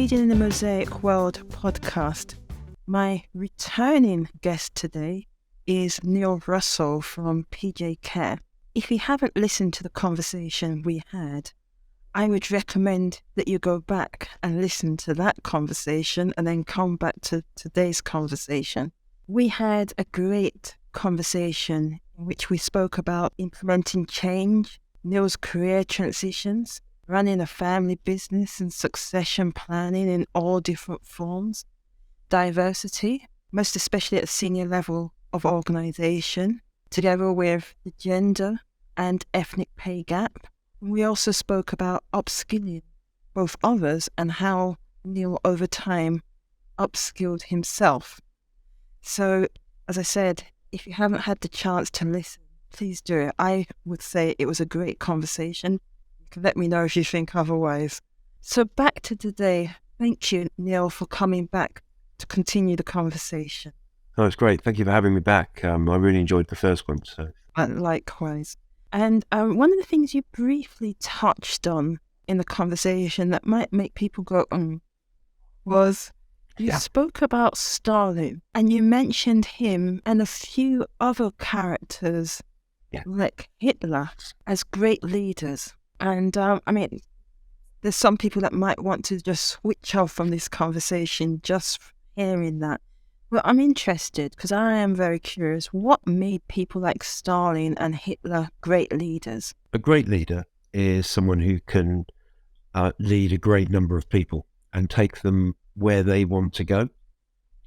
Reading in the Mosaic World podcast. My returning guest today is Neil Russell from PJ Care. If you haven't listened to the conversation we had, I would recommend that you go back and listen to that conversation and then come back to today's conversation. We had a great conversation in which we spoke about implementing change, Neil's career transitions, running a family business and succession planning in all different forms, diversity, most especially at the senior level of organisation, together with the gender and ethnic pay gap. We also spoke about upskilling both others and how Neil over time upskilled himself. So, as I said, if you haven't had the chance to listen, please do it. I would say it was a great conversation. You can let me know if you think otherwise. So back to today. Thank you, Neil, for coming back to continue the conversation. Oh, it's great. Thank you for having me back. I really enjoyed the first one. So likewise. And one of the things you briefly touched on in the conversation that might make people go, was you spoke about Stalin and you mentioned him and a few other characters like Hitler as great leaders. And there's some people that might want to just switch off from this conversation just hearing that. But I'm interested because I am very curious. What made people like Stalin and Hitler great leaders? A great leader is someone who can lead a great number of people and take them where they want to go.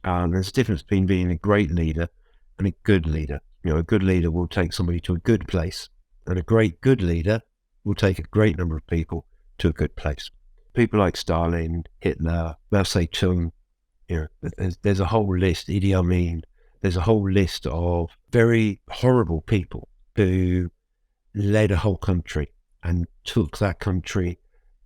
There's a difference between being a great leader and a good leader. You know, a good leader will take somebody to a good place, and a great good leader will take a great number of people to a good place. People like Stalin, Hitler, Mao Zedong, there's a whole list, Idi Amin, there's a whole list of very horrible people who led a whole country and took that country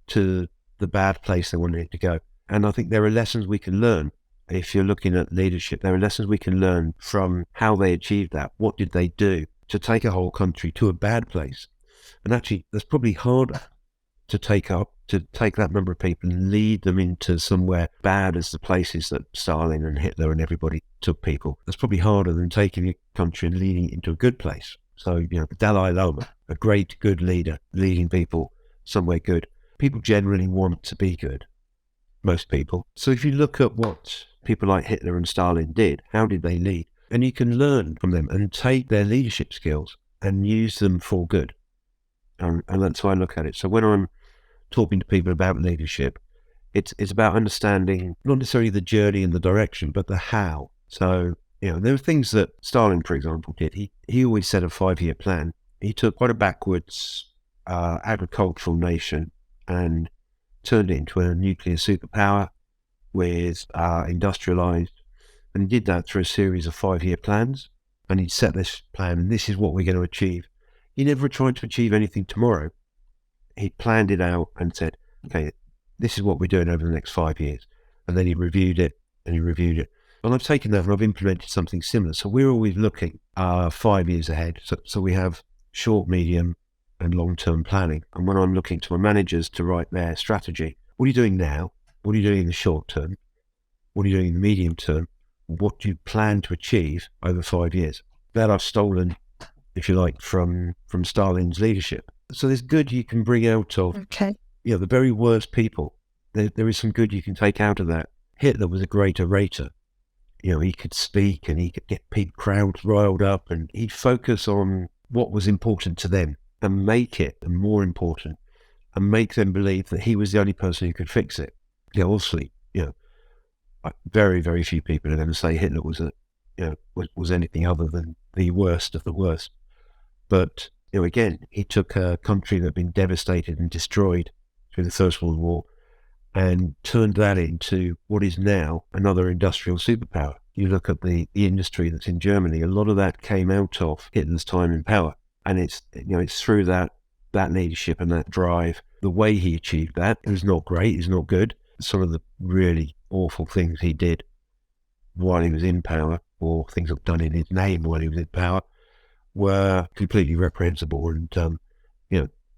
to the bad place they wanted it to go. And I think there are lessons we can learn. If you're looking at leadership, there are lessons we can learn from how they achieved that. What did they do to take a whole country to a bad place? And actually, that's probably harder to take that number of people and lead them into somewhere bad as the places that Stalin and Hitler and everybody took people. That's probably harder than taking a country and leading it into a good place. So, the Dalai Lama, a great, good leader, leading people somewhere good. People generally want to be good, most people. So if you look at what people like Hitler and Stalin did, how did they lead? And you can learn from them and take their leadership skills and use them for good. And that's how I look at it. So when I'm talking to people about leadership, it's about understanding not necessarily the journey and the direction, but the how. So, there are things that Stalin, for example, did. He always set a 5-year plan. He took quite a backwards agricultural nation and turned it into a nuclear superpower with industrialized, and he did that through a series of 5-year plans. And he'd set this plan, and this is what we're going to achieve. He never tried to achieve anything tomorrow. He planned it out and said, okay, this is what we're doing over the next 5 years. And then he reviewed it and he reviewed it. And I've taken that and I've implemented something similar. So we're always looking 5 years ahead. So we have short, medium and long-term planning. And when I'm looking to my managers to write their strategy, what are you doing now? What are you doing in the short term? What are you doing in the medium term? What do you plan to achieve over 5 years? That I've stolen, if you like, from Stalin's leadership. So there's good you can bring out of the very worst people. There is some good you can take out of that. Hitler was a great orator. He could speak and he could get crowds riled up, and he'd focus on what was important to them and make it more important and make them believe that he was the only person who could fix it. Obviously, very, very few people are going to say Hitler was was anything other than the worst of the worst. But again, he took a country that had been devastated and destroyed through the First World War and turned that into what is now another industrial superpower. You look at the industry that's in Germany, a lot of that came out of Hitler's time in power. And it's through that leadership and that drive, the way he achieved that, it was not great, it's not good. Some of the really awful things he did while he was in power, or things that were done in his name while he was in power, were completely reprehensible, and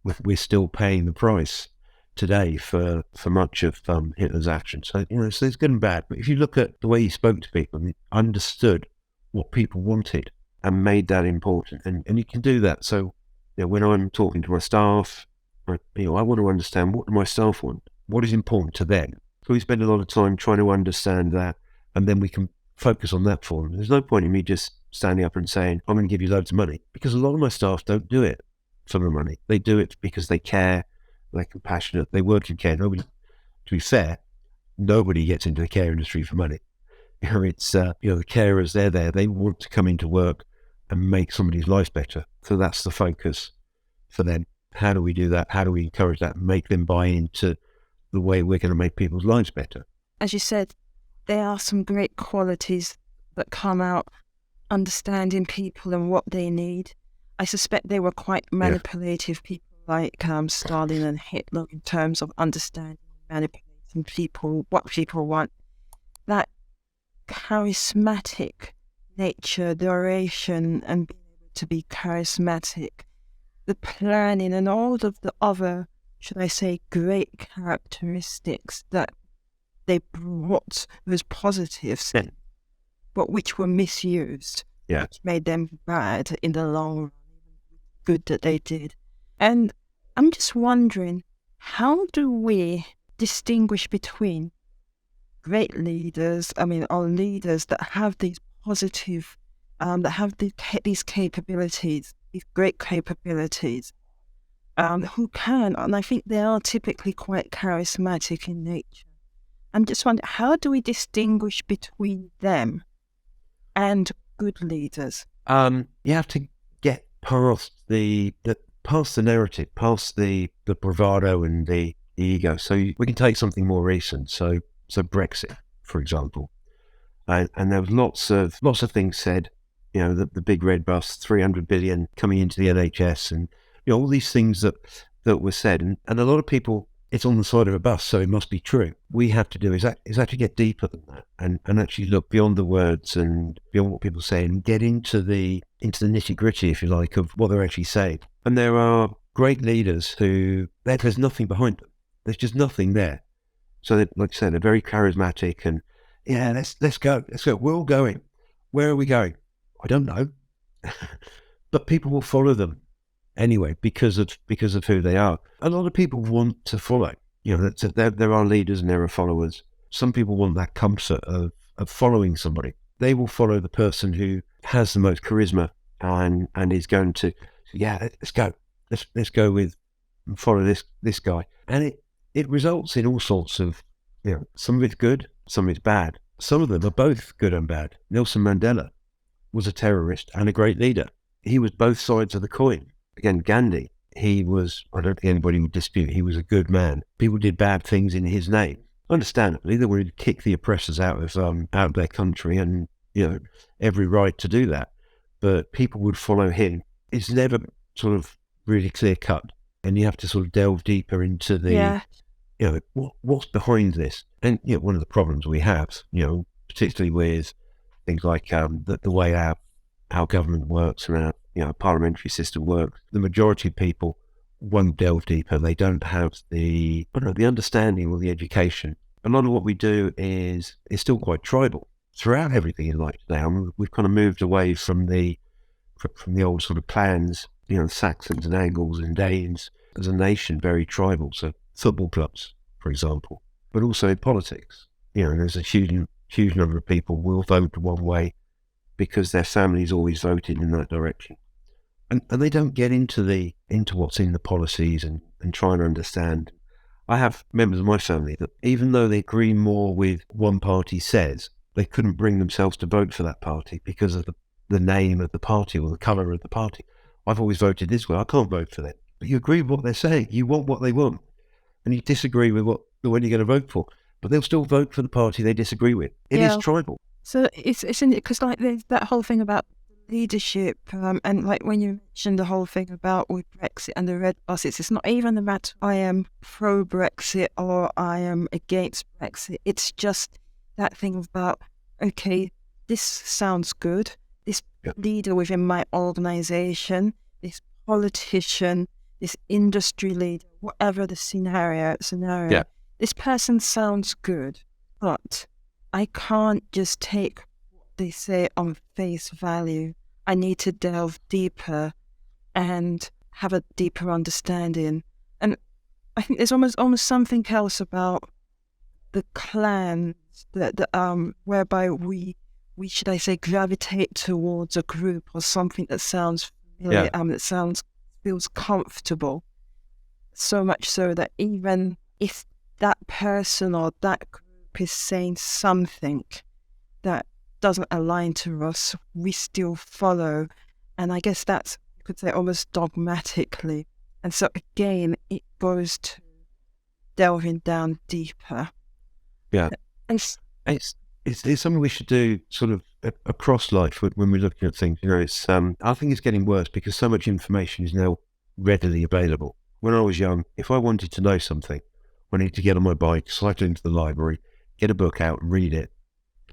we're still paying the price today for much of Hitler's action. So, so there's good and bad. But if you look at the way he spoke to people and understood what people wanted and made that important, and you can do that. So, when I'm talking to my staff, I want to understand, what do my staff want? What is important to them? So we spend a lot of time trying to understand that, and then we can focus on that for them. There's no point in me just standing up and saying, I'm going to give you loads of money, because a lot of my staff don't do it for the money. They do it because they care, they're compassionate, they work in care. To be fair, nobody gets into the care industry for money. It's, the carers, they're there, they want to come into work and make somebody's life better. So that's the focus for them. How do we do that? How do we encourage that and make them buy into the way we're going to make people's lives better? As you said, there are some great qualities that come out, understanding people and what they need. I suspect they were quite manipulative people like Stalin and Hitler in terms of understanding and manipulating people, what people want. That charismatic nature, the oration and being able to be charismatic, the planning and all of the other, should I say, great characteristics that they brought, those positives, but which were misused, which made them bad in the long run, good that they did. And I'm just wondering, how do we distinguish between great leaders, or leaders that have these positive, that have these capabilities, these great capabilities, who can, and I think they are typically quite charismatic in nature. I'm just wondering, how do we distinguish between them and good leaders? You have to get past the narrative, past the bravado and the ego. So we can take something more recent. So Brexit, for example, and there was lots of things said. The big red bus, 300 billion coming into the NHS, and all these things that were said, and a lot of people. It's on the side of a bus, so it must be true. We have to do is actually get deeper than that, and actually look beyond the words and beyond what people say, and get into the nitty gritty, if you like, of what they're actually saying. And there are great leaders who there's nothing behind them. There's just nothing there. So, like I said, they're very charismatic, and let's go. We're all going. Where are we going? I don't know, but people will follow them anyway, because of who they are. A lot of people want to follow. There are leaders and there are followers. Some people want that comfort of following somebody. They will follow the person who has the most charisma and is going to, let's go. Let's go with and follow this guy. And it results in all sorts of, some of it's good, some of it's bad. Some of them are both good and bad. Nelson Mandela was a terrorist and a great leader. He was both sides of the coin. Again, Gandhi, he was, I don't think anybody would dispute, he was a good man. People did bad things in his name. Understandably, they wanted to kick the oppressors out of their country, and, every right to do that. But people would follow him. It's never sort of really clear cut. And you have to sort of delve deeper into the, what's behind this? And, one of the problems we have, particularly with things like the way our government works and our parliamentary system works, the majority of people won't delve deeper. They don't have the understanding or the education. A lot of what we do is still quite tribal throughout everything in life now. We've kind of moved away from the old sort of clans, Saxons and Angles and Danes. As a nation, very tribal. So football clubs, for example, but also in politics. There's a huge number of people will vote one way because their family's always voted in that direction. And they don't get into what's in the policies and try and understand. I have members of my family that, even though they agree more with one party says, they couldn't bring themselves to vote for that party because of the name of the party or the colour of the party. I've always voted this way. I can't vote for them. But you agree with what they're saying. You want what they want. And you disagree with the one you're going to vote for. But they'll still vote for the party they disagree with. It is tribal. So it's in it, because like there's that whole thing about leadership, and like when you mentioned the whole thing about with Brexit and the red buses, it's not even the matter I am pro Brexit or I am against Brexit. It's just that thing about, okay, this sounds good. This leader within my organisation, this politician, this industry leader, whatever the scenario, Yeah. this person sounds good, but I can't just take what they say on face value. I need to delve deeper and have a deeper understanding. And I think there's almost something else about the clans that whereby we should I say gravitate towards a group or something that sounds familiar, Yeah. that feels comfortable, so much so that even if that person or that group is saying something that doesn't align to us, we still follow. And I guess that's, you could say, almost dogmatically. And so again, it goes to delving down deeper. Yeah. And It's something we should do sort of across life when we're looking at things. You know, it's I think it's getting worse because so much information is now readily available. When I was young, if I wanted to know something, I needed to get on my bike, cycle into the library, get a book out, and read it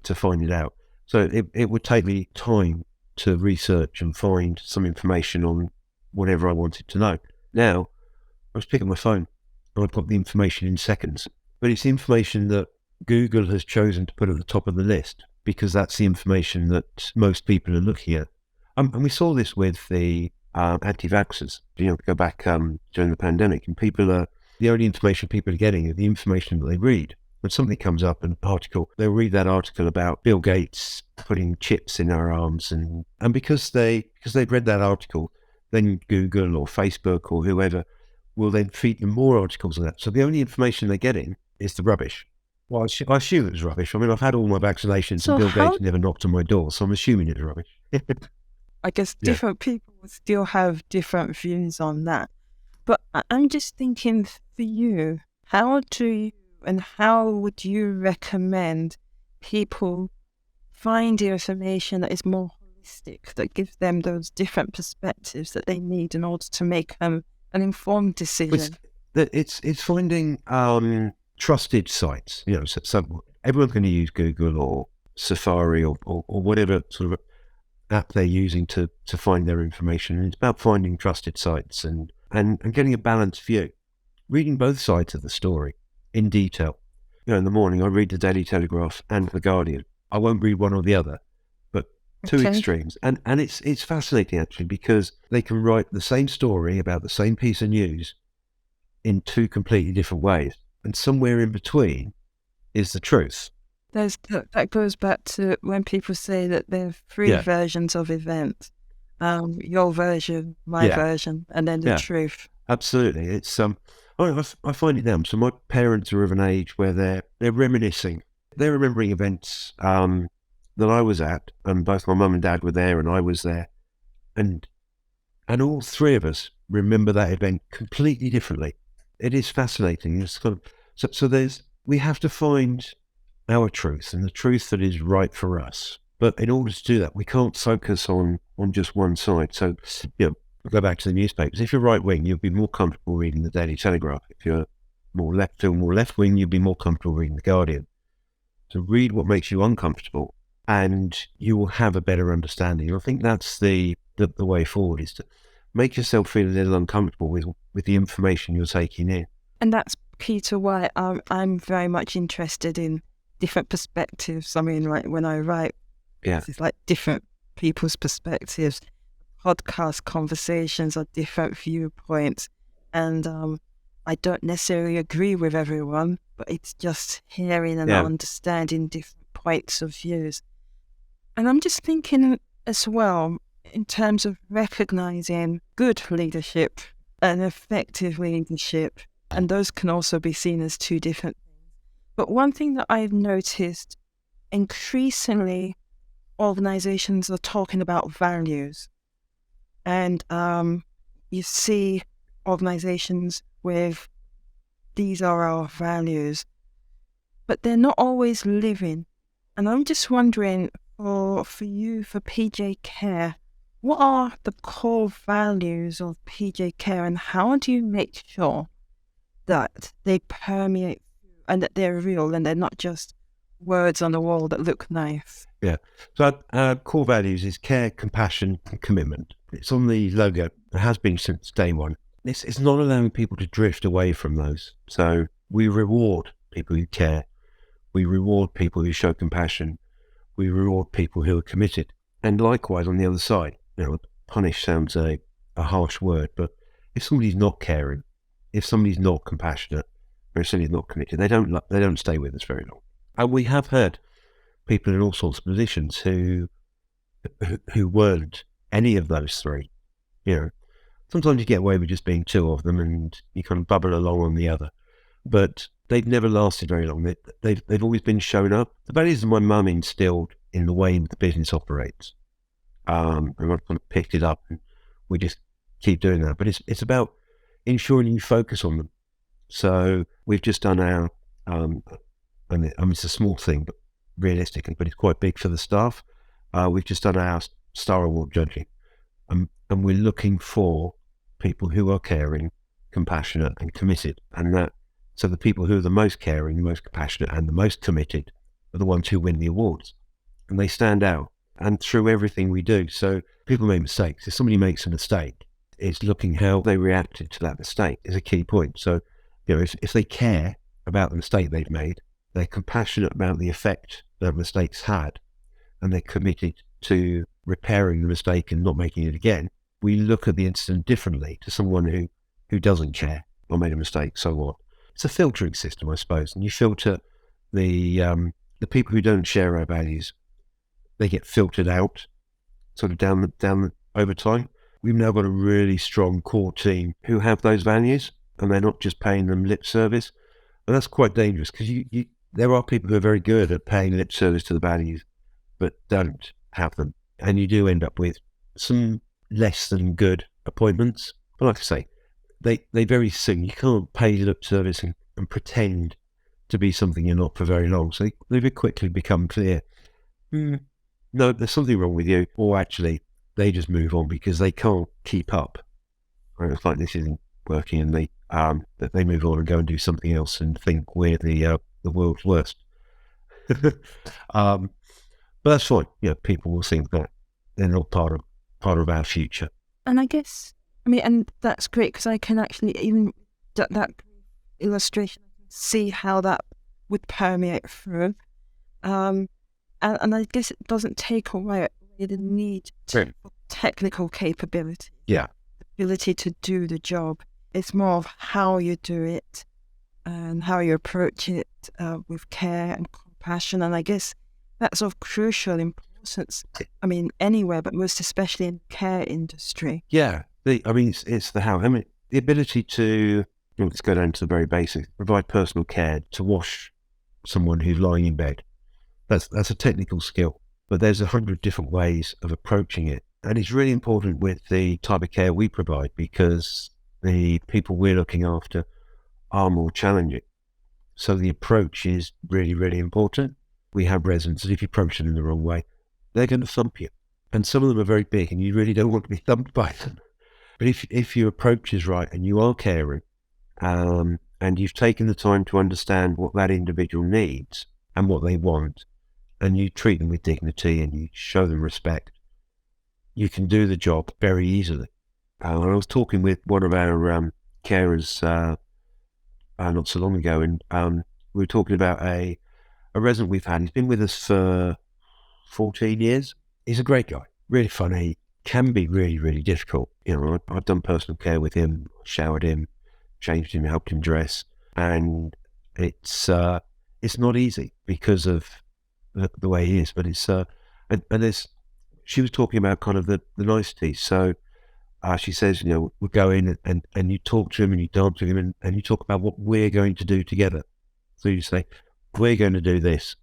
to find it out. So it would take me time to research and find some information on whatever I wanted to know. Now, I just pick up my phone and I've got the information in seconds. But it's information that Google has chosen to put at the top of the list because that's the information that most people are looking at. And we saw this with the anti-vaxxers, go back during the pandemic, and the only information people are getting is the information that they read. When something comes up, an article, they'll read that article about Bill Gates putting chips in our arms, and because they'd read that article, then Google or Facebook or whoever will then feed them more articles on that. So the only information they're getting is the rubbish. Well, I assume it was rubbish. I mean, I've had all my vaccinations and Bill Gates never knocked on my door, so I'm assuming it's rubbish. I guess different people still have different views on that. But I'm just thinking, for you, how would you recommend people find information that is more holistic, that gives them those different perspectives that they need in order to make an informed decision? It's finding trusted sites. So everyone's going to use Google or Safari or whatever sort of app they're using to find their information. And it's about finding trusted sites and getting a balanced view, reading both sides of the story in detail. In the morning I read the Daily Telegraph and the Guardian. I won't read one or the other, but two extremes. And it's fascinating actually because they can write the same story about the same piece of news in two completely different ways. And somewhere in between is the truth. That goes back to when people say that there are three versions of events. Your version, my version, and then the truth. Absolutely. It's I find it now. So my parents are of an age where they're reminiscing. They're remembering events that I was at, and both my mum and dad were there, and I was there, and all three of us remember that event completely differently. It is fascinating. It's kind of we have to find our truth and the truth that is right for us. But in order to do that, we can't focus on just one side. So, go back to the newspapers. If you're right wing, you'll be more comfortable reading the Daily Telegraph. If you're more left wing, you'll be more comfortable reading the Guardian. So read what makes you uncomfortable, and you will have a better understanding. I think that's the way forward, is to make yourself feel a little uncomfortable with the information you're taking in. And that's key to why I'm very much interested in different perspectives. I mean, like when I write, it's like different people's perspectives. Podcast conversations are different viewpoints, and I don't necessarily agree with everyone, but it's just hearing and understanding different points of views. And I'm just thinking as well, in terms of recognizing good leadership and effective leadership, and those can also be seen as two different things. But one thing that I've noticed, increasingly organizations are talking about values. And you see organizations with, these are our values, but they're not always living. And I'm just wondering, for you, for PJ Care, what are the core values of PJ Care, and how do you make sure that they permeate and that they're real and they're not just words on the wall that look nice? Yeah. So our core values is care, compassion, and commitment. It's on the logo. It has been since day one. it's not allowing people to drift away from those. So we reward people who care. We reward people who show compassion. We reward people who are committed. And likewise, on the other side, punish sounds a harsh word, but if somebody's not caring, if somebody's not compassionate, or if somebody's not committed, they don't stay with us very long. And we have had people in all sorts of positions who weren't any of those three. Sometimes you get away with just being two of them, and you kind of bubble along on the other. But they've never lasted very long. They've always been shown up. The values that my mum instilled in the way the business operates. And I've kind of picked it up, and we just keep doing that. But it's about ensuring you focus on them. So we've just done our, it's a small thing, but realistically, but it's quite big for the staff. We've just done our Star Award judging, and we're looking for people who are caring, compassionate, and committed. And so the people who are the most caring, the most compassionate, and the most committed are the ones who win the awards, and they stand out. And through everything we do, so people make mistakes. If somebody makes a mistake, it's looking how they reacted to that mistake is a key point. So, if they care about the mistake they've made, they're compassionate about the effect that mistakes had, and they're committed to repairing the mistake and not making it again, we look at the incident differently to someone who doesn't care or made a mistake, so what? It's a filtering system, I suppose, and you filter the people who don't share our values. They get filtered out, sort of down over time. We've now got a really strong core team who have those values, and they're not just paying them lip service. And that's quite dangerous, because there are people who are very good at paying lip service to the values, but don't have them. And you do end up with some less than good appointments. But like I say, they very soon, you can't pay lip service and pretend to be something you're not for very long. So they very quickly become clear. No, there's something wrong with you. Or actually, they just move on because they can't keep up. Right? It's like this isn't working, and they move on and go and do something else and think we're the world's worst. But that's fine. People will think that they're not part of our future. And I guess, and that's great, because I can actually, even that illustration, see how that would permeate through. And I guess it doesn't take away the need for technical capability. Yeah. The ability to do the job. It's more of how you do it and how you approach it with care and compassion. And I guess that's of crucial importance. Anywhere, but most especially in the care industry. Yeah. It's the how. The ability to, let's go down to the very basics, provide personal care, to wash someone who's lying in bed. That's a technical skill, but there's 100 different ways of approaching it. And it's really important with the type of care we provide, because the people we're looking after are more challenging. So the approach is really, really important. We have residents that if you approach them in the wrong way, they're going to thump you. And some of them are very big, and you really don't want to be thumped by them. But if your approach is right and you are caring, and you've taken the time to understand what that individual needs and what they want, and you treat them with dignity and you show them respect, you can do the job very easily. I was talking with one of our carers not so long ago, and we were talking about a resident we've had. He's been with us for 14 years. He's a great guy, really funny, can be really, really difficult. I've done personal care with him, showered him, changed him, helped him dress, and it's not easy because of the way he is, but it's and there's, she was talking about kind of the niceties. So she says, we'll go in and you talk to him and you dance with him and you talk about what we're going to do together. So you say, we're going to do this,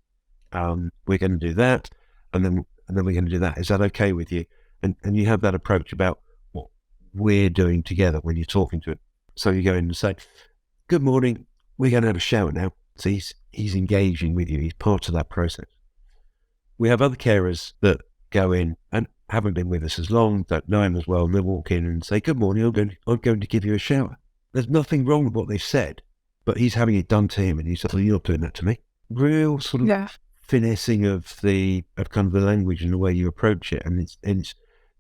we're going to do that, and then we're going to do that. Is that okay with you? And you have that approach about what we're doing together when you're talking to him. So you go in and say, good morning, we're going to have a shower now. So he's engaging with you. He's part of that process. We have other carers that go in and haven't been with us as long, don't know him as well, and they'll walk in and say, good morning, I'm going to give you a shower. There's nothing wrong with what they've said, but he's having it done to him, and he's like, well, you're not doing that to me. Real sort of finessing of kind of the language and the way you approach it. And it's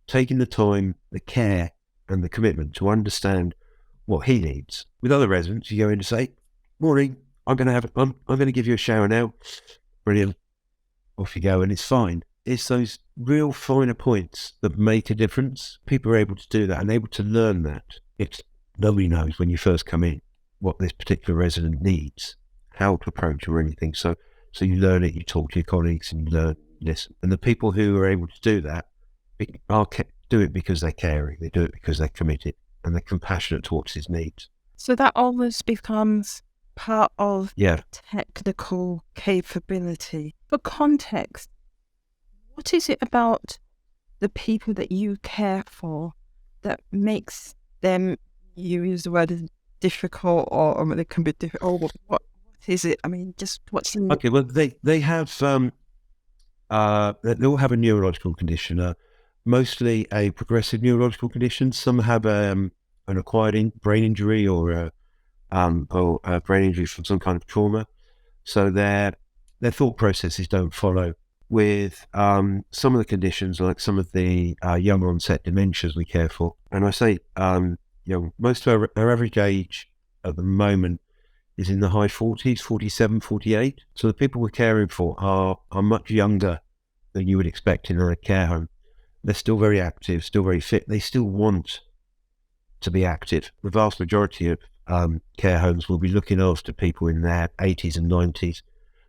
taking the time, the care and the commitment to understand what he needs. With other residents, you go in and say, "Morning, I'm going to give you a shower now." Brilliant. Off you go, and it's fine. It's those real finer points that make a difference. People are able to do that and able to learn that. It's nobody knows when you first come in what this particular resident needs, how to approach or anything. So you learn it, you talk to your colleagues and you learn, listen. And the people who are able to do that do it because they're caring. They do it because they're committed and they're compassionate towards his needs. So that almost becomes part of Yeah. technical capability. For context, what is it about the people that you care for that makes them, you use the word difficult, or they can be difficult, or what is it? I mean, just what's in Okay, well, they have, they all have a neurological condition, mostly a progressive neurological condition. Some have an acquired brain injury or a brain injury from some kind of trauma. So their thought processes don't follow. With some of the conditions, like some of the young onset dementias we care for, and I say, most of our average age at the moment is in the high 40s, 47, 48. So the people we're caring for are much younger than you would expect in a care home. They're still very active, still very fit. They still want to be active. The vast majority of care homes will be looking after people in their 80s and 90s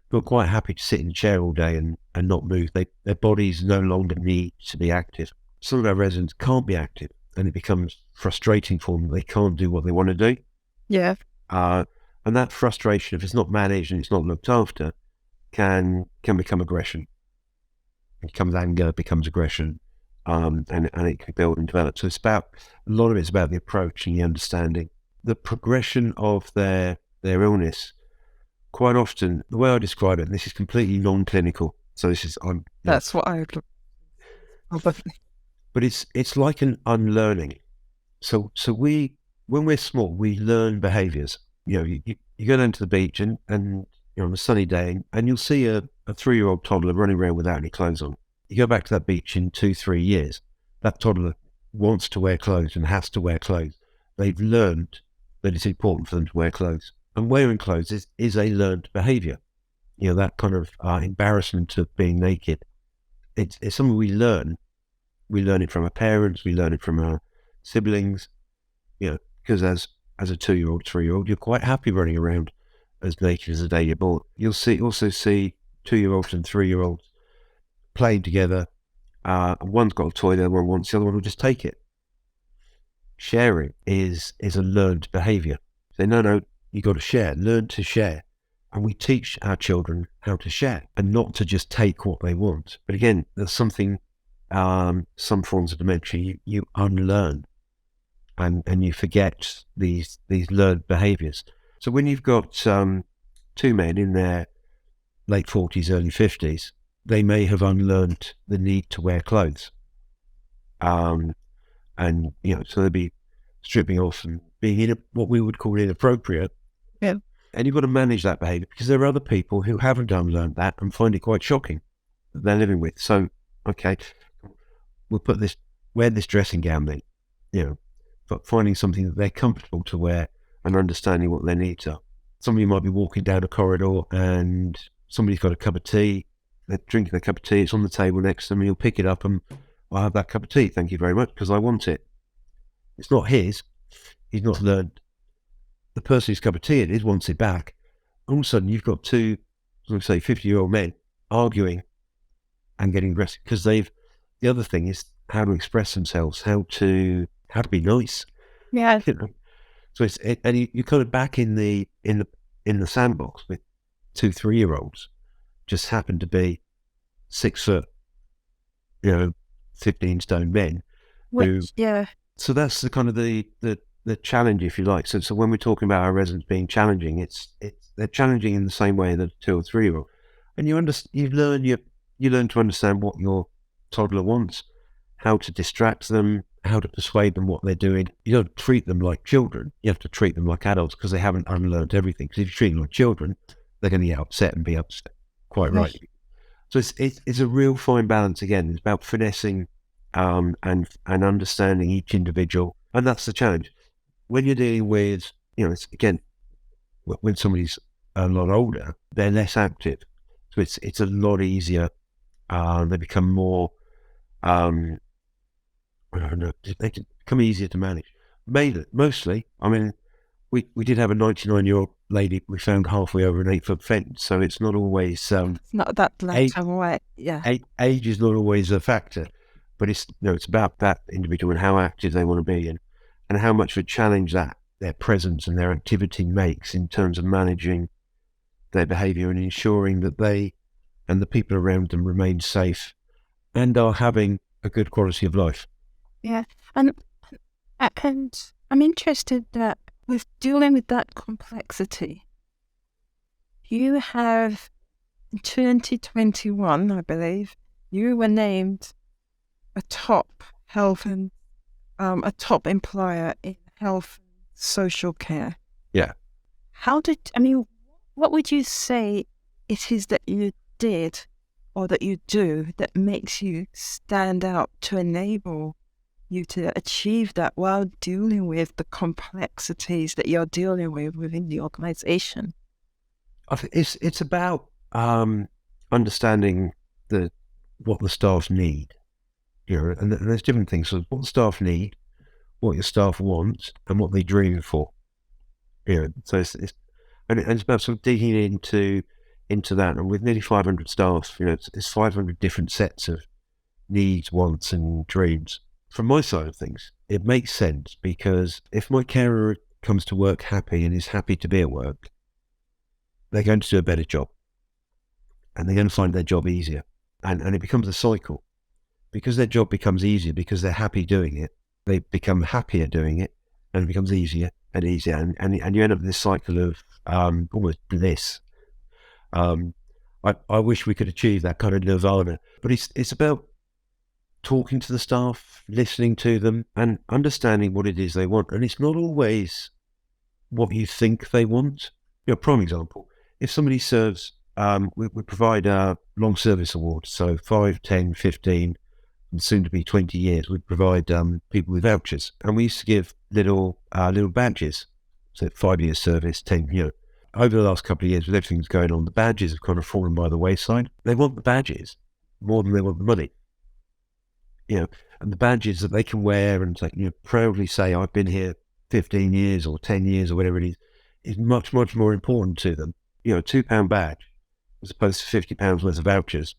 who are quite happy to sit in a chair all day and not move. Their bodies no longer need to be active. Some of our residents can't be active, and it becomes frustrating for them. They can't do what they want to do. Yeah. And that frustration, if it's not managed and it's not looked after, can become aggression. It becomes anger, becomes aggression, and it can build and develop. So a lot of it's about the approach and the understanding. The progression of their illness, quite often, the way I describe it, and this is completely non-clinical, so this is that's what I would look. But it's like an unlearning. So when we're small, we learn behaviours. You go down to the beach and on a sunny day, and you'll see a 3-year-old toddler running around without any clothes on. You go back to that beach in 2-3 years, that toddler wants to wear clothes and has to wear clothes. They've learned that it's important for them to wear clothes. And wearing clothes is a learned behaviour. That kind of embarrassment of being naked. It's something we learn. We learn it from our parents. We learn it from our siblings. Because as a 2-year-old, 3-year-old, you're quite happy running around as naked as the day you're born. You'll also see 2-year-olds and 3-year-olds playing together. One's got a toy, the other one wants, the other one will just take it. Sharing is a learned behaviour. Say, no, you got to share. Learn to share. And we teach our children how to share and not to just take what they want. But again, there's something, some forms of dementia, you unlearn and you forget these learned behaviours. So when you've got two men in their late 40s, early 50s, they may have unlearned the need to wear clothes. So they'll be stripping off and being what we would call inappropriate. Yeah. And you've got to manage that behaviour because there are other people who haven't unlearned that and find it quite shocking that they're living with. So, okay, we'll wear this dressing gown then, but finding something that they're comfortable to wear and understanding what their needs are. Somebody might be walking down a corridor and somebody's got a cup of tea. They're drinking a cup of tea. It's on the table next to them. He'll pick it up and I'll have that cup of tea. Thank you very much because I want it. It's not his. He's not learned. The person whose cup of tea it is wants it back. All of a sudden, you've got two, let's say, 50-year-old men arguing and getting aggressive because the other thing is how to express themselves, how to be nice. Yeah. So you're kind of back in the sandbox with 2-3-year-olds, just happen to be 6 foot, 15 stone men. So that's the kind of the challenge, if you like. So when we're talking about our residents being challenging, they're challenging in the same way that a 2 or 3-year-old. And you learn to understand what your toddler wants, how to distract them, how to persuade them what they're doing. You don't treat them like children. You have to treat them like adults because they haven't unlearned everything. Because if you treat them like children, they're going to get upset and be upset. Quite right. So it's a real fine balance. Again, it's about finessing and understanding each individual, and that's the challenge. when you're dealing with, it's, again, when somebody's a lot older, they're less active. So it's a lot easier. They become more, I don't know, they can become easier to manage. Mostly, I mean, we did have a 99-year-old lady we found halfway over an 8-foot fence. So it's not always, It's not that black age, and white. Yeah. age is not always a factor, but it's about that individual and how active they want to be, and how much of a challenge that their presence and their activity makes in terms of managing their behaviour and ensuring that they and the people around them remain safe and are having a good quality of life. Yeah. And I'm interested that with dealing with that complexity, you have in 2021, I believe, you were named a top health and a top employer in health and social care. Yeah. What would you say it is that you did or that you do that makes you stand out to enable you to achieve that while dealing with the complexities that you're dealing with within the organization? I think it's about understanding what the staff need, and there's different things. So what the staff need, what your staff want, and what they dream for. So it's about sort of digging into that. And with nearly 500 staff, it's 500 different sets of needs, wants, and dreams. From my side of things, it makes sense because if my carer comes to work happy and is happy to be at work, they're going to do a better job, and they're going to find their job easier, and it becomes a cycle. Because their job becomes easier because they're happy doing it, they become happier doing it, and it becomes easier and easier, and you end up with this cycle of almost bliss. I wish we could achieve that kind of nirvana, but it's about talking to the staff, listening to them, and understanding what it is they want. And it's not always what you think they want. Prime example, if somebody serves, we provide long service awards, so 5, 10, 15, and soon to be 20 years, we provide people with vouchers. And we used to give little badges, so 5 years service, 10, over the last couple of years with everything that's going on, the badges have kind of fallen by the wayside. They want the badges more than they want the money. And the badges that they can wear and proudly say, I've been here 15 years or 10 years or whatever it is much, much more important to them. A £2 badge as opposed to £50 worth of vouchers.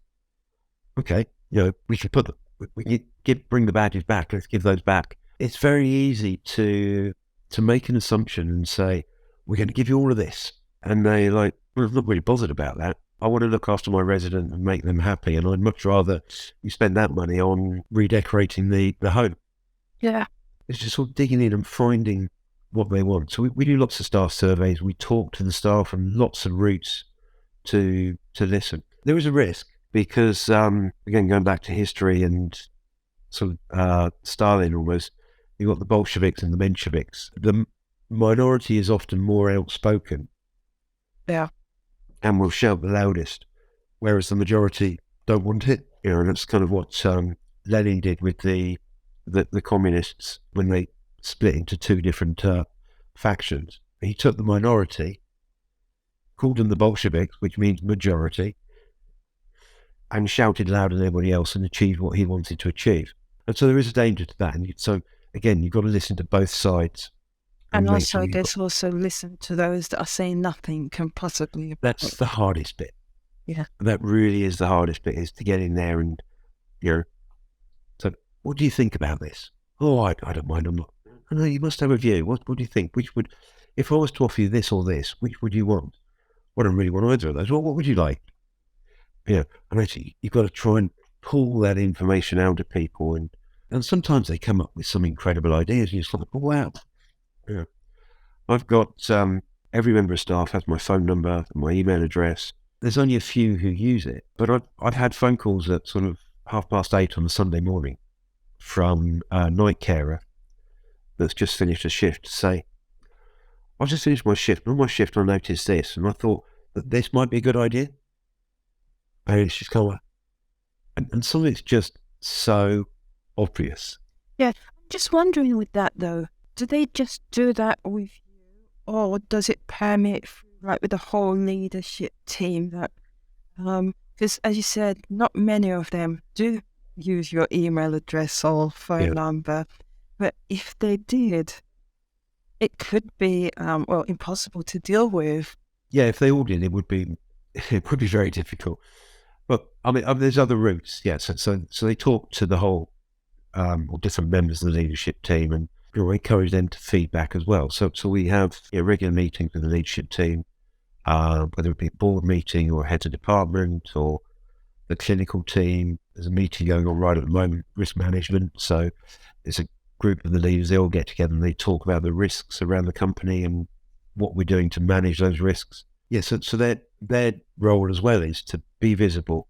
Okay, we should bring the badges back. Let's give those back. It's very easy to make an assumption and say, we're going to give you all of this. And they I'm not really bothered about that. I want to look after my resident and make them happy, and I'd much rather you spend that money on redecorating the home. Yeah. It's just sort of digging in and finding what they want. So we do lots of staff surveys. We talk to the staff and lots of routes to listen. There is a risk because, again, going back to history and sort of Stalin almost, you've got the Bolsheviks and the Mensheviks. The minority is often more outspoken. Yeah. And will shout the loudest, whereas the majority don't want it. And that's kind of what Lenin did with the communists when they split into two different factions. He took the minority, called them the Bolsheviks, which means majority, and shouted louder than everybody else and achieved what he wanted to achieve. And so there is a danger to that. And so, again, you've got to listen to both sides. And also, I guess, also listen to those that are saying nothing can possibly. That's the hardest bit. Yeah. That really is the hardest bit, is to get in there and, so what do you think about this? Oh, I don't mind. I'm not. I know you must have a view. What do you think? If I was to offer you this or this, which would you want? Well, I don't really want either of those. Well, what would you like? And actually, you've got to try and pull that information out of people. And sometimes they come up with some incredible ideas. And you're just like, oh, wow. I've got every member of staff has my phone number, my email address. There's only a few who use it, but I've had phone calls at sort of 8:30 on a Sunday morning from a night carer that's just finished a shift to say, I've just finished my shift, and on my shift I noticed this, and I thought that this might be a good idea. And it's just kind of, and some of it's just so obvious. Yeah, I'm just wondering with that though, do they just do that with you, or does it permeate through, like, with the whole leadership team? That because, as you said, not many of them do use your email address or phone Yeah. number, but if they did, it could be impossible to deal with. Yeah, if they all did, it would be very difficult. But I mean, there's other routes. Yeah, so they talk to the whole or different members of the leadership team, and we encourage them to feedback as well. So we have regular meetings with the leadership team, whether it be a board meeting or heads of department or the clinical team. There's a meeting going on right at the moment, risk management. So it's a group of the leaders. They all get together and they talk about the risks around the company and what we're doing to manage those risks. Yeah, so their role as well is to be visible,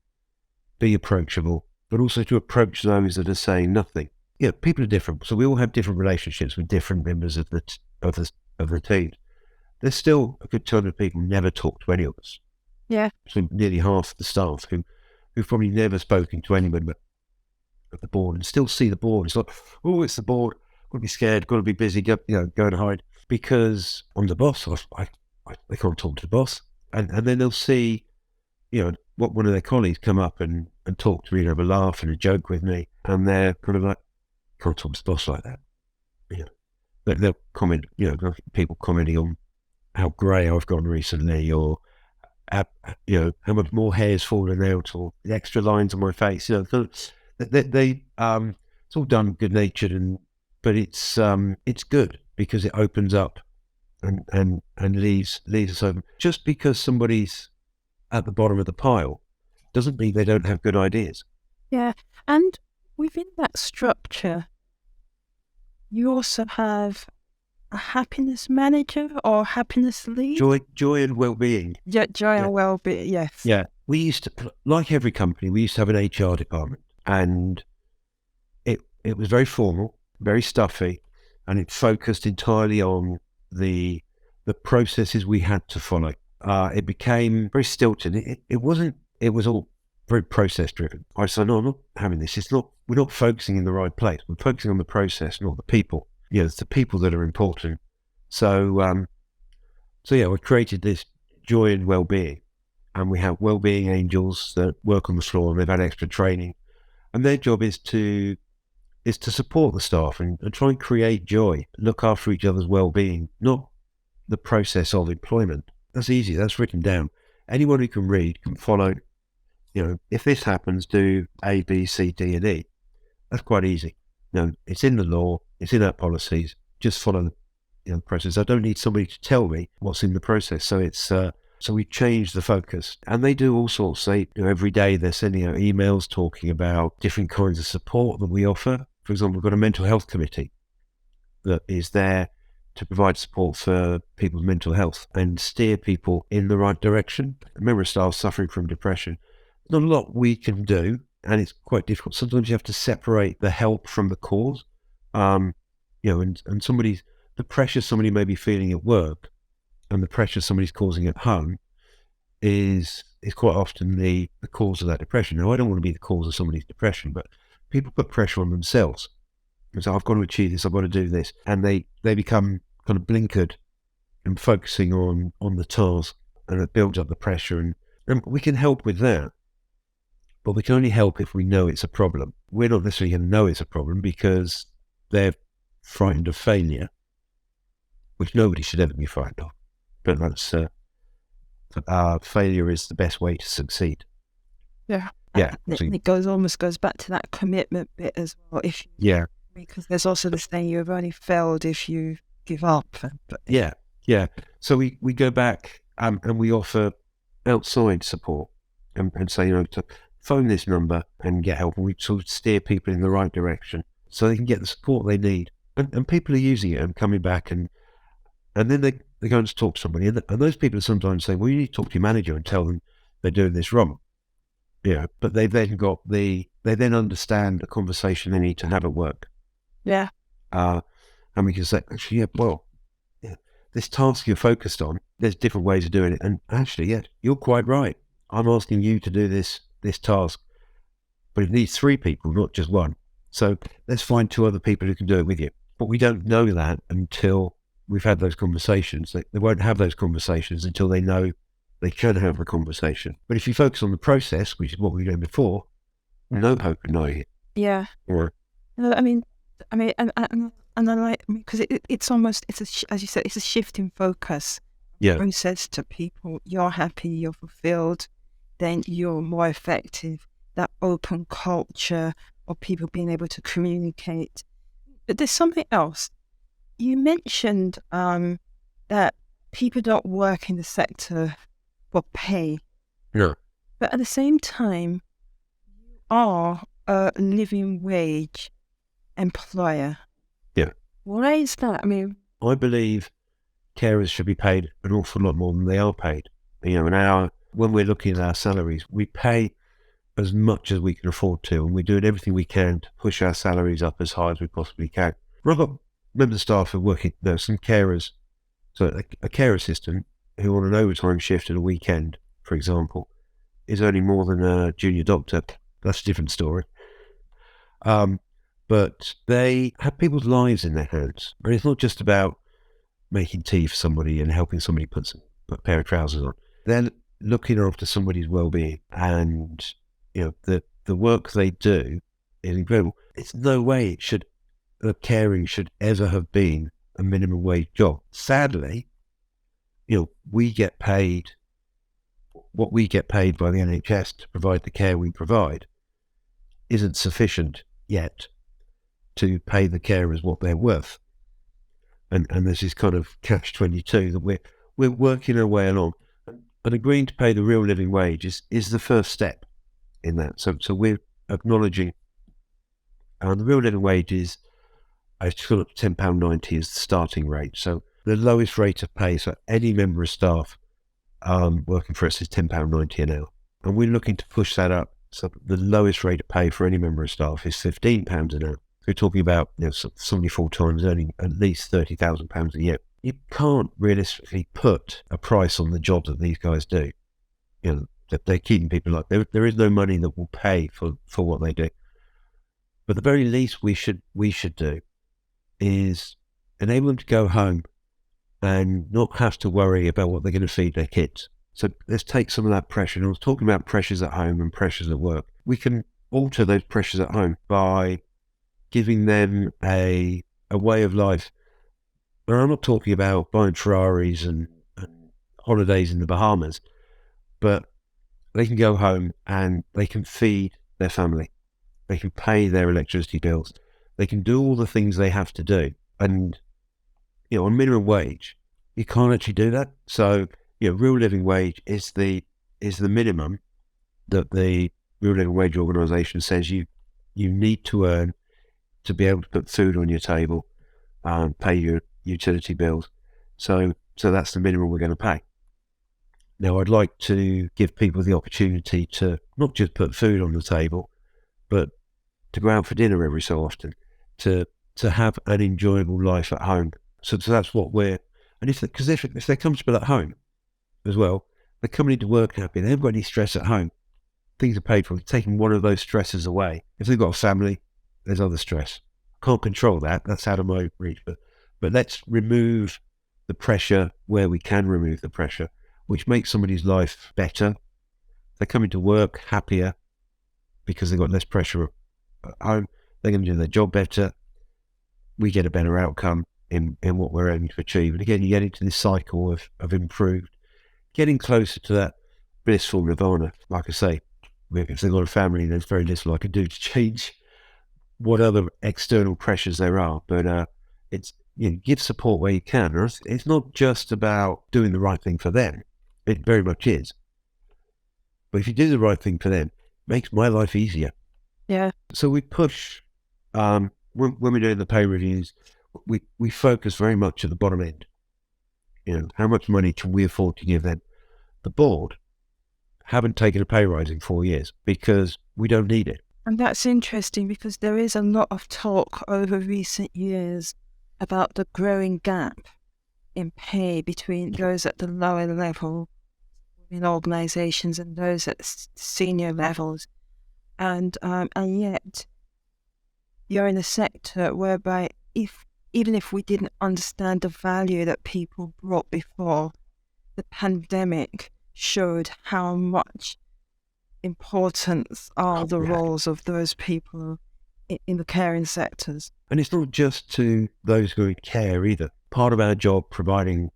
be approachable, but also to approach those that are saying nothing. Yeah, people are different, so we all have different relationships with different members of the team. There's still a good 200 people never talk to any of us. Yeah. So nearly half the staff who've probably never spoken to anyone but at the board and still see the board. It's like, oh, it's the board. Got to be scared. Got to be busy. Go and hide because I'm the boss. I can't talk to the boss, and then they'll see, what one of their colleagues come up and talk to me, have a laugh and a joke with me, and they're kind of like, can't talk to the boss like that. They'll comment, people commenting on how grey I've gone recently, or how much more hair's fallen out, or the extra lines on my face. They it's all done good natured, but it's good because it opens up and leaves us open. Just because somebody's at the bottom of the pile doesn't mean they don't have good ideas. Yeah, and within that structure, you also have a happiness manager or happiness lead. Joy and well-being. Yeah, joy and well-being. Yes. Yeah, we used to, like every company, we used to have an HR department, and it was very formal, very stuffy, and it focused entirely on the processes we had to follow. It became very stilted. It wasn't. It was all very process driven. I said, no, I'm not having this. We're not focusing in the right place. We're focusing on the process, not the people. It's the people that are important. So we created this joy and well-being, and we have well-being angels that work on the floor, and they've had extra training, and their job is to support the staff and try and create joy, look after each other's well-being, not the process of employment. That's easy. That's written down. Anyone who can read can follow. If this happens, do A, B, C, D, and E. That's quite easy. It's in the law. It's in our policies. Just follow the process. I don't need somebody to tell me what's in the process. So it's so we changed the focus, and they do all sorts. Every day they're sending out emails talking about different kinds of support that we offer. For example, we've got a mental health committee that is there to provide support for people's mental health and steer people in the right direction. A member of staff suffering from depression, not a lot we can do, and it's quite difficult. Sometimes you have to separate the help from the cause. And the pressure somebody may be feeling at work and the pressure somebody's causing at home is quite often the cause of that depression. Now, I don't want to be the cause of somebody's depression, but people put pressure on themselves. And so I've got to achieve this, I've got to do this. And they become kind of blinkered and focusing on the task, and it builds up the pressure. And we can help with that, but we can only help if we know it's a problem. We're not necessarily going to know it's a problem because they're frightened of failure, which nobody should ever be frightened of. But that's failure is the best way to succeed. Yeah. Yeah. It almost goes back to that commitment bit as well. Because there's also this thing, you've only failed if you give up. Yeah. So we go back and we offer outside support and say, to phone this number and get help, and we sort of steer people in the right direction so they can get the support they need. And people are using it and coming back, and then they go and talk to somebody, and those people are sometimes saying, well, you need to talk to your manager and tell them they're doing this wrong. But they then understand the conversation they need to have at work. Yeah. And we can say, actually, this task you're focused on, there's different ways of doing it. And actually, you're quite right. I'm asking you to do this task, but it needs 3 people, not just one. So let's find 2 other people who can do it with you. But we don't know that until we've had those conversations. They won't have those conversations until they know they can have a conversation. But if you focus on the process, which is what we were doing before, no hope of knowing it. Yeah. Or, No, and I like, because it's almost, as you said, it's a shift in focus. yeah, Process to people, you're happy, you're fulfilled, then you're more effective. That open culture of people being able to communicate. But there's something else. You mentioned that people don't work in the sector for pay, yeah, but at the same time, you are a living wage employer. yeah. Why is that? I mean, I believe carers should be paid an awful lot more than they are paid. When we're looking at our salaries, we pay as much as we can afford to, and we're doing everything we can to push our salaries up as high as we possibly can. I've got members of staff who are working, there's some carers, so a care assistant who on an overtime shift at a weekend, for example, is earning more than a junior doctor. That's a different story. But they have people's lives in their hands. And it's not just about making tea for somebody and helping somebody put a pair of trousers on. They're looking after somebody's well-being, and the work they do is incredible. It's no way caring should ever have been a minimum wage job. Sadly, we get paid what we get paid by the NHS to provide the care we provide isn't sufficient yet to pay the carers what they're worth. And there's this kind of catch-22 that we're working our way along. And agreeing to pay the real living wage is the first step in that. So we're acknowledging the real living wage is, I feel like £10.90 is the starting rate. So the lowest rate of pay, so any member of staff working for us is £10.90 an hour. And we're looking to push that up. So the lowest rate of pay for any member of staff is £15 an hour. We're talking about somebody full-time earning at least £30,000 a year. You can't realistically put a price on the job that these guys do. They're keeping people like there is no money that will pay for what they do. But the very least we should do is enable them to go home and not have to worry about what they're going to feed their kids. So let's take some of that pressure. And I was talking about pressures at home and pressures at work. We can alter those pressures at home by giving them a way of life. And I'm not talking about buying Ferraris and holidays in the Bahamas, but they can go home and they can feed their family. They can pay their electricity bills. They can do all the things they have to do. And, on minimum wage, you can't actually do that. So, real living wage is the minimum that the real living wage organisation says you need to earn to be able to put food on your table and pay your utility bills. So that's the minimum we're going to pay. Now, I'd like to give people the opportunity to not just put food on the table, but to go out for dinner every so often, to have an enjoyable life at home. So that's what and if they're comfortable at home as well, they're coming into work happy, they haven't got any stress at home, things are paid for, taking one of those stresses away. If they've got a family, there's other stress. Can't control that, that's out of my reach, but let's remove the pressure where we can remove the pressure, which makes somebody's life better. They're coming to work happier because they've got less pressure at home. They're going to do their job better. We get a better outcome in what we're aiming to achieve. And again, you get into this cycle of improved, getting closer to that blissful nirvana. Like I say, if they've got a family, there's very little I can do to change what other external pressures there are. But it's give support where you can. It's not just about doing the right thing for them. It very much is. But if you do the right thing for them, it makes my life easier. yeah. So we push, when we're doing the pay reviews, we focus very much at the bottom end. How much money can we afford to give them? The board haven't taken a pay rise in 4 years because we don't need it. And that's interesting because there is a lot of talk over recent years about the growing gap in pay between those at the lower level in organisations and those at senior levels. And yet you're in a sector whereby if even if we didn't understand the value that people brought before, the pandemic showed how much importance are the roles of those people in the caring sectors. And it's not just to those who are in care either. Part of our job providing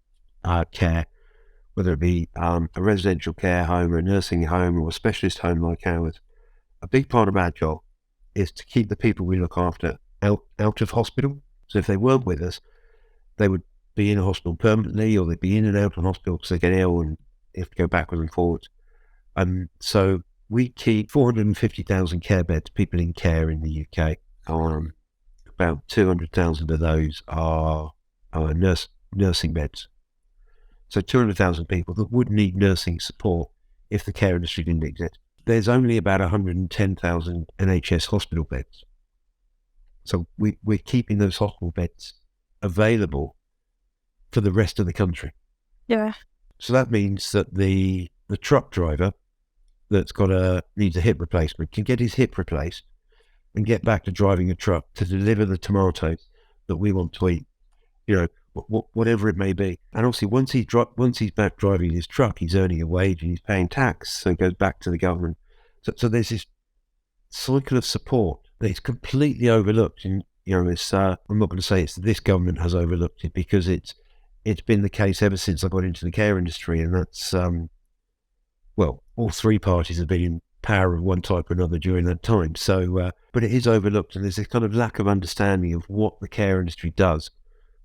care, whether it be a residential care home or a nursing home or a specialist home like ours, a big part of our job is to keep the people we look after out of hospital. So if they weren't with us, they would be in a hospital permanently, or they'd be in and out of hospital because they get ill and have to go backwards and forwards. So we keep 450,000 care beds, people in care in the UK. About 200,000 of those are nursing beds. So 200,000 people that would need nursing support if the care industry didn't exist. There's only about 110,000 NHS hospital beds. So we're keeping those hospital beds available for the rest of the country. Yeah. So that means that the truck driver that's needs a hip replacement can get his hip replaced and get back to driving a truck to deliver the tomatoes that we want to eat, whatever it may be. And obviously, once he's back driving his truck, he's earning a wage and he's paying tax, so it goes back to the government. So there's this cycle of support that is completely overlooked. And it's I'm not going to say it's this government has overlooked it, because it's been the case ever since I got into the care industry, and that's all three parties have been in power of one type or another during that time. So, but it is overlooked, and there's this kind of lack of understanding of what the care industry does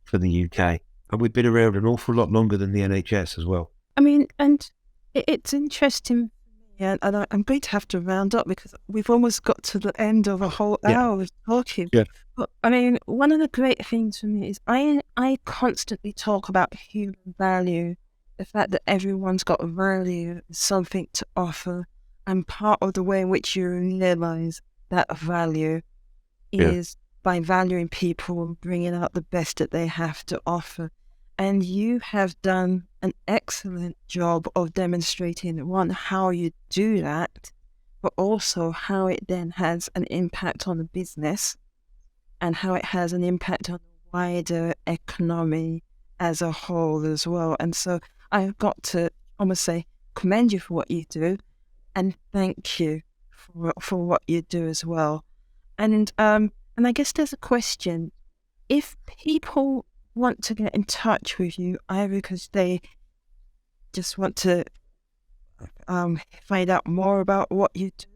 for the UK. And we've been around an awful lot longer than the NHS as well. I mean, and it's interesting, and I'm going to have to round up because we've almost got to the end of a whole hour of talking. Yeah. But I mean, one of the great things for me is I constantly talk about human value, the fact that everyone's got a value, something to offer, and part of the way in which you realise that value is by valuing people and bringing out the best that they have to offer. And you have done an excellent job of demonstrating, one, how you do that, but also how it then has an impact on the business and how it has an impact on the wider economy as a whole as well. And so I've got to almost say commend you for what you do and thank you for what you do as well. And I guess there's a question. If people want to get in touch with you, either because they just want to find out more about what you do,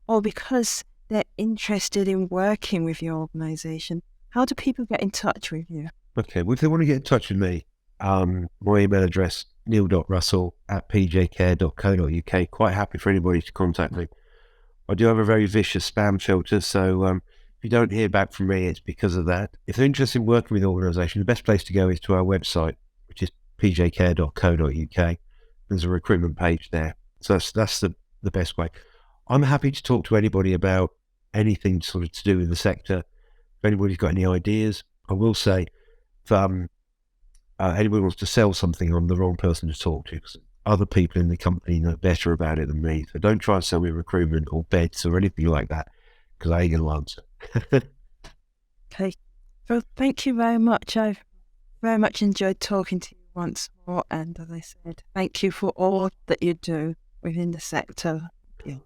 or because they're interested in working with your organisation, how do people get in touch with you? Okay, well, if they want to get in touch with me, my email address, neil.russell@pjcare.co.uk. Quite happy for anybody to contact me. I do have a very vicious spam filter, so if you don't hear back from me, it's because of that. If they're interested in working with the organisation, the best place to go is to our website, which is pjcare.co.uk. There's a recruitment page there. So that's the best way. I'm happy to talk to anybody about anything sort of to do with the sector. If anybody's got any ideas, I will say, if anybody wants to sell something, I'm the wrong person to talk to, because other people in the company know better about it than me. So don't try and sell me recruitment or beds or anything like that, because I ain't going to answer. Okay. So thank you very much. I've very much enjoyed talking to you once more. And as I said, thank you for all that you do within the sector. Yeah,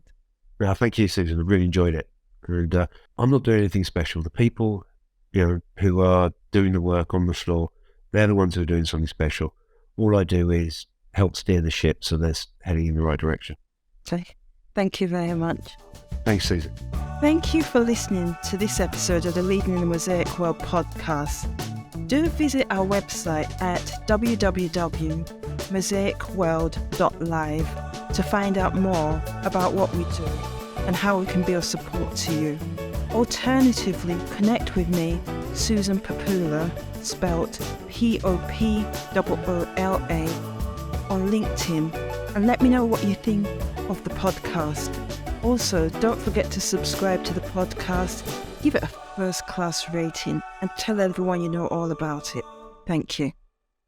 thank you, Susan. I really enjoyed it. And I'm not doing anything special. The people, who are doing the work on the floor, they're the ones who are doing something special. All I do is help steer the ship so they're heading in the right direction. Okay. Thank you very much. Thanks, Susan. Thank you for listening to this episode of the Leading in the Mosaic World podcast. Do visit our website at www.mosaicworld.live to find out more about what we do and how we can be of support to you. Alternatively, connect with me, Susan Popoola, spelt Popoola, on LinkedIn, and let me know what you think of the podcast. Also, don't forget to subscribe to the podcast, give it a first-class rating, and tell everyone you know all about it. Thank you.